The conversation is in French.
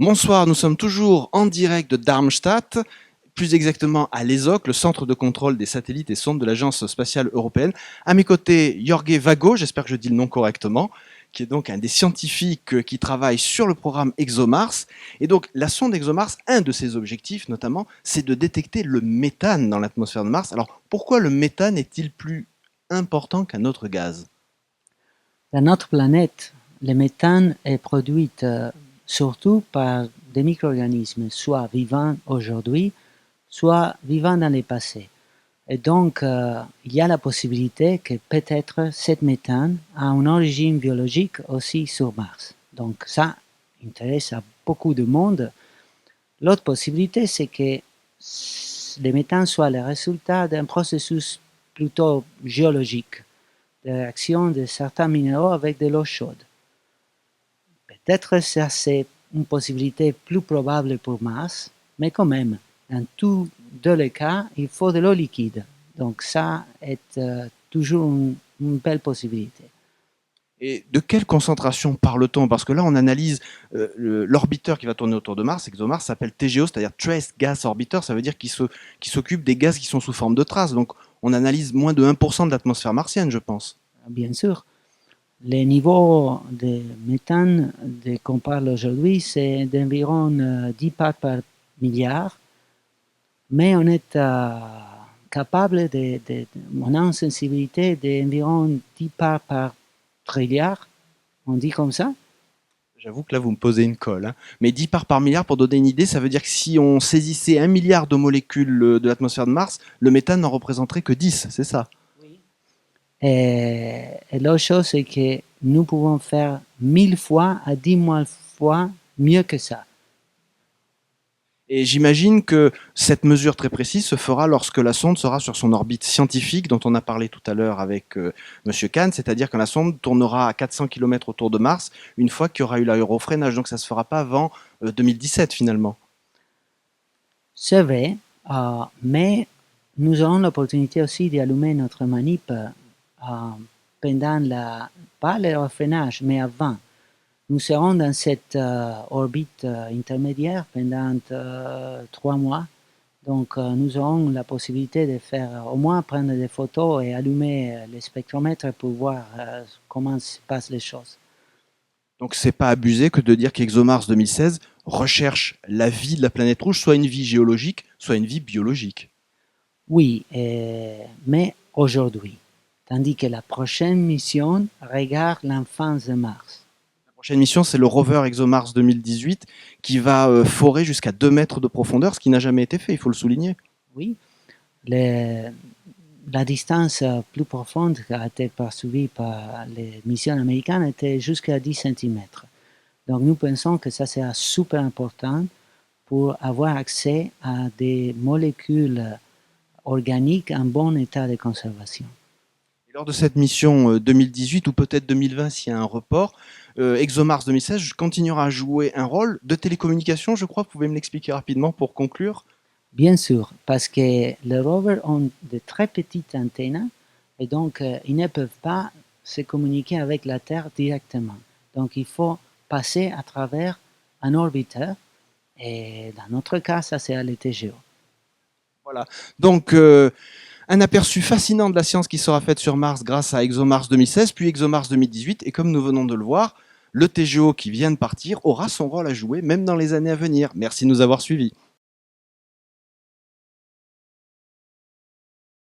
Bonsoir, nous sommes toujours en direct de Darmstadt, plus exactement à l'ESOC, le centre de contrôle des satellites et sondes de l'Agence spatiale européenne. À mes côtés, Jorge Vago, j'espère que je dis le nom correctement, qui est donc un des scientifiques qui travaille sur le programme ExoMars. Et donc la sonde ExoMars, un de ses objectifs notamment, c'est de détecter le méthane dans l'atmosphère de Mars. Alors pourquoi le méthane est-il plus important qu'un autre gaz? Dans notre planète, le méthane est produit surtout par des micro-organismes, soit vivants aujourd'hui, soit vivants dans le passé. Et donc, il y a la possibilité que peut-être cette méthane a une origine biologique aussi sur Mars. Donc ça intéresse à beaucoup de monde. L'autre possibilité, c'est que le méthane soit le résultat d'un processus plutôt géologique, de réaction de certains minéraux avec de l'eau chaude. Peut-être ça c'est une possibilité plus probable pour Mars, mais quand même, dans tous les cas, il faut de l'eau liquide. Donc ça est toujours une belle possibilité. Et de quelle concentration parle-t-on? Parce que là, on analyse l'orbiteur qui va tourner autour de Mars. ExoMars s'appelle TGO, c'est-à-dire Trace Gas Orbiter. Ça veut dire qu'il s'occupe des gaz qui sont sous forme de traces. Donc, on analyse moins de 1% de l'atmosphère martienne, je pense. Bien sûr, le niveau de méthane qu'on parle aujourd'hui, c'est d'environ 10 parts par milliard, mais on est capable on a une sensibilité d'environ 10 parts par trilliard, on dit comme ça. J'avoue que là, vous me posez une colle, hein. Mais 10 parts par milliard, pour donner une idée, ça veut dire que si on saisissait 1 milliard de molécules de l'atmosphère de Mars, le méthane n'en représenterait que 10, c'est ça? Oui. Et l'autre chose, c'est que nous pouvons faire 1000 fois à 10 000 fois mieux que ça. Et j'imagine que cette mesure très précise se fera lorsque la sonde sera sur son orbite scientifique dont on a parlé tout à l'heure avec Monsieur Kahn, c'est-à-dire que la sonde tournera à 400 km autour de Mars une fois qu'il y aura eu l'aérofreinage. Donc ça ne se fera pas avant 2017 finalement. C'est vrai, mais nous aurons l'opportunité aussi d'allumer notre manip pendant pas le refrénage, mais avant. Nous serons dans cette orbite intermédiaire pendant 3 mois. Donc, nous aurons la possibilité de faire au moins prendre des photos et allumer les spectromètres pour voir comment se passent les choses. Donc c'est pas abusé que de dire qu'ExoMars 2016 recherche la vie de la planète rouge, soit une vie géologique, soit une vie biologique. Oui, mais aujourd'hui. Tandis que la prochaine mission regarde l'enfance de Mars. La prochaine mission, c'est le rover ExoMars 2018 qui va forer jusqu'à 2 mètres de profondeur, ce qui n'a jamais été fait, il faut le souligner. Oui, la distance plus profonde qui a été poursuivie par les missions américaines était jusqu'à 10 cm. Donc nous pensons que ça sera super important pour avoir accès à des molécules organiques en bon état de conservation. Et lors de cette mission 2018 ou peut-être 2020 s'il y a un report, ExoMars 2016 continuera à jouer un rôle de télécommunication, je crois. Vous pouvez me l'expliquer rapidement pour conclure? Bien sûr, parce que les rovers ont de très petites antennes et donc ils ne peuvent pas se communiquer avec la Terre directement. Donc il faut passer à travers un orbiteur et dans notre cas, ça c'est à l'ETGO. Voilà. Donc, un aperçu fascinant de la science qui sera faite sur Mars grâce à ExoMars 2016, puis ExoMars 2018. Et comme nous venons de le voir, le TGO qui vient de partir aura son rôle à jouer même dans les années à venir. Merci de nous avoir suivis.